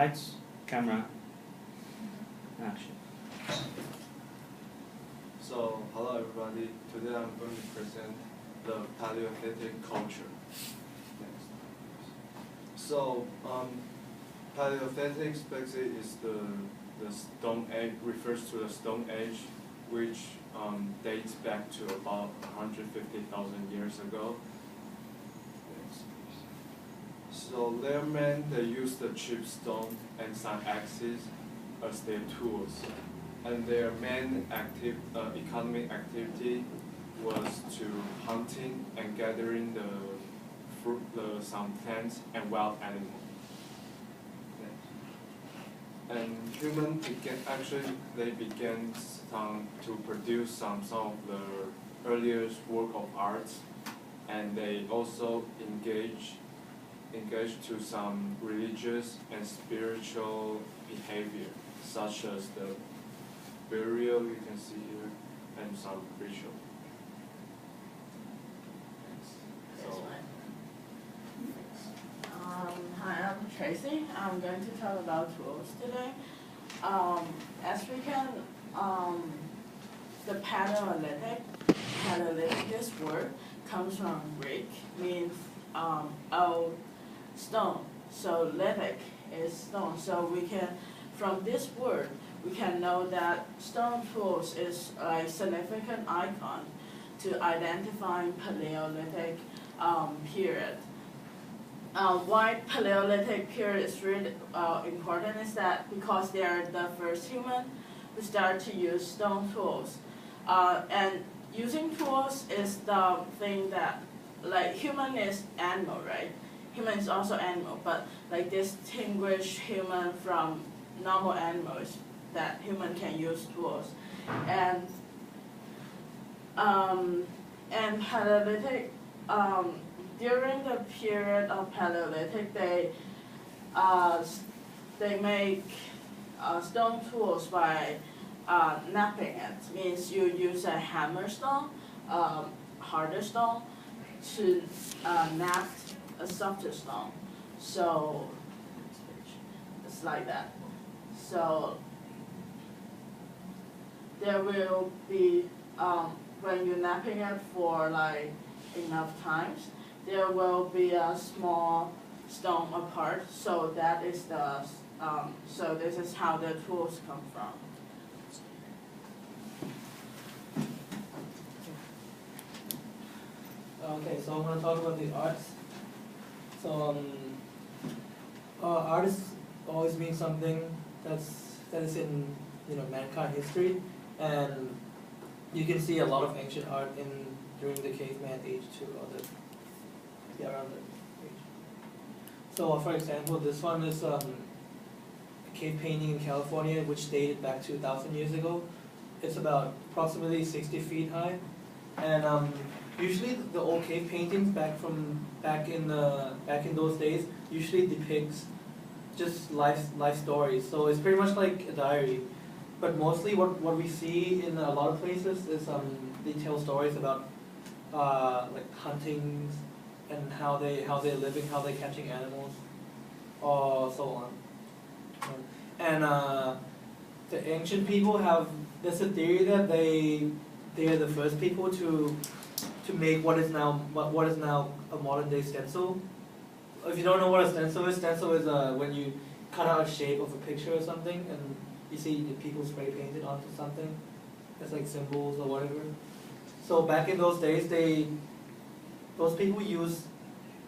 Lights, camera, action. So, hello everybody. Today I'm going to present the Paleolithic culture. Next. So, Paleolithic basically is the Stone Age, refers to the Stone Age, which dates back to about 150,000 years ago. So their men, they use the chip stone and some axes as their tools. And their main economic activity was to hunting and gathering the fruit, some plants and wild animals. And humans began to produce some of the earliest work of art, and they also engaged to some religious and spiritual behavior, such as the burial you can see here, and some ritual. So, hi, I'm Tracy. I'm going to talk about tools today. As we can, the Paleolithic, this word comes from Greek, means old stone. So lithic is stone. So we can, from this word, we can know that stone tools is a significant icon to identifying Paleolithic period. Why Paleolithic period is really important is that because they are the first human who started to use stone tools. And using tools is the thing that, like, human is animal, right? Human is also animal, but like distinguish human from normal animals that human can use tools. And Paleolithic, during the period of Paleolithic, they make stone tools by knapping it. Means you use a hammer stone, harder stone, to knap a softer stone. So it's like that. So there will be, when you're knapping it for like enough times, there will be a small stone apart. So that is the, so this is how the tools come from. Okay, so I'm going to talk about the arts. So art has always been something that is in mankind history, and you can see a lot of ancient art during the caveman age too, around that age. So for example, this one is a cave painting in California, which dated back to 1,000 years ago. It's about approximately 60 feet high, and usually the old cave paintings back in those days usually depicts just life stories. So it's pretty much like a diary, but mostly what we see in a lot of places is they tell stories about like huntings and how they're living, how they're catching animals, or so on. And the ancient people there's a theory that they are the first people to make what is now a modern day stencil. If you don't know what a stencil is when you cut out a shape of a picture or something, and you see the people spray paint it onto something. It's like symbols or whatever. So back in those days, those people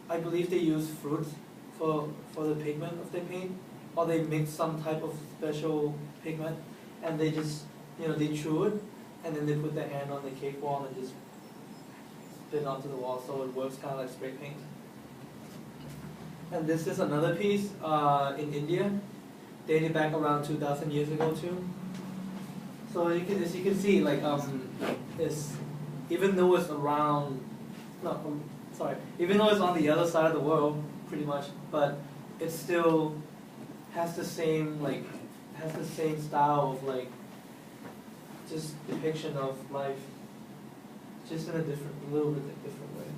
I believe they use fruits for the pigment of their paint, or they mix some type of special pigment, and they just they chew it, and then they put their hand on the cave wall and just spit onto the wall, so it works kind of like spray paint. And this is another piece in India, dated back around 2,000 years ago too. So as you can see, like even though it's even though it's on the other side of the world, pretty much, but it still has the same style of like just depiction of life, just in a little bit different way.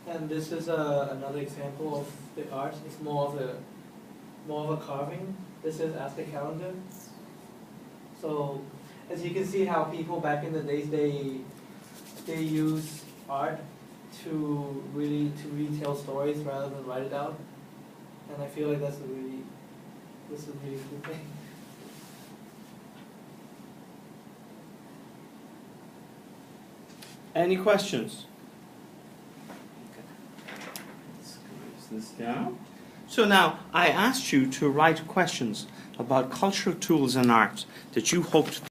And this is another example of the art. It's more of more of a carving. This is Ask a Calendar. So as you can see how people back in the days they use art to retell stories rather than write it out. And I feel like this is a really cool thing. Any questions? Okay. Let's close this down. So now, I asked you to write questions about cultural tools and arts that you hoped